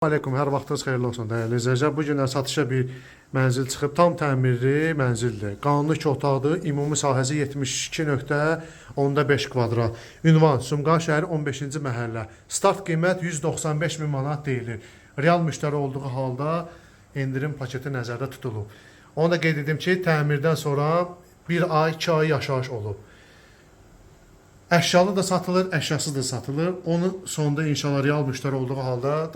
Aleyküm, hər vaxtınız xeyirli olsun dəyərli izləyicilər. Bu gün satışa bir mənzil çıxıb, tam təmirli mənzildir. Qanunlu 2 otaqdır, ümumi sahəsi 72.5 kvadrat. Ünvan Sumqayıt şəhəri 15-ci məhəllə. Start qiymət 195 min manat deyilir. Real müştəri olduğu halda endirim paketi nəzərdə tutulub. Onu da qeyd edim ki, təmirdən sonra 1 ay, 2 ay yaşayış olub. Əşyalı da satılır, əşyasız da satılır. Onun sonunda inşallah real müştəri olduğu halda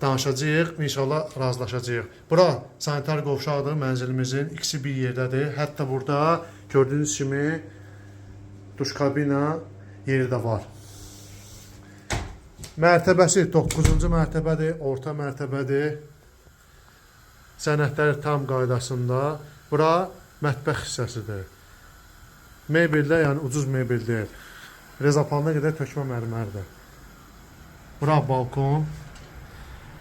danışacağıq, inşallah razılaşacağıq. Bura sanitar qovşaqdır, mənzilimizin ikisi bir yerdədir. Hətta burada gördüyünüz kimi duş kabina yeri də var. Mərtəbəsi 9-cu mərtəbədir, orta mərtəbədir. Sənədləri tam qaydasında. Bura mətbəx hissəsidir. Mebeldə, yəni ucuz mebel deyil. Rezapanına qədər tökmə mərmərdir. Bura balkon.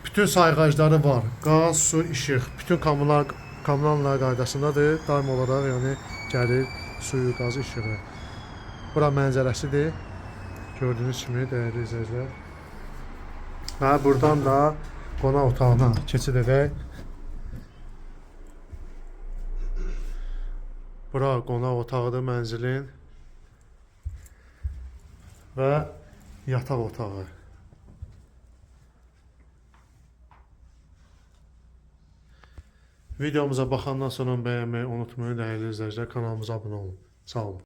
Bütün sayğacları var. Qaz, su, işıq. Bütün kommunallar qaydasındadır. Daim olaraq yəni gəlir suyu, qazı, işığı. Bura mənzərəsidir. Gördüyünüz kimi dəyərli izləyicilər. Və buradan da qonaq otağına keçid edək. Bura qonaq otağıdır mənzilin və yataq otağı. Videomuza baxandan sonra bəyənməyi unutmayın dəyərli izləyicilər. Kanalımıza abunə olun. Sağ olun.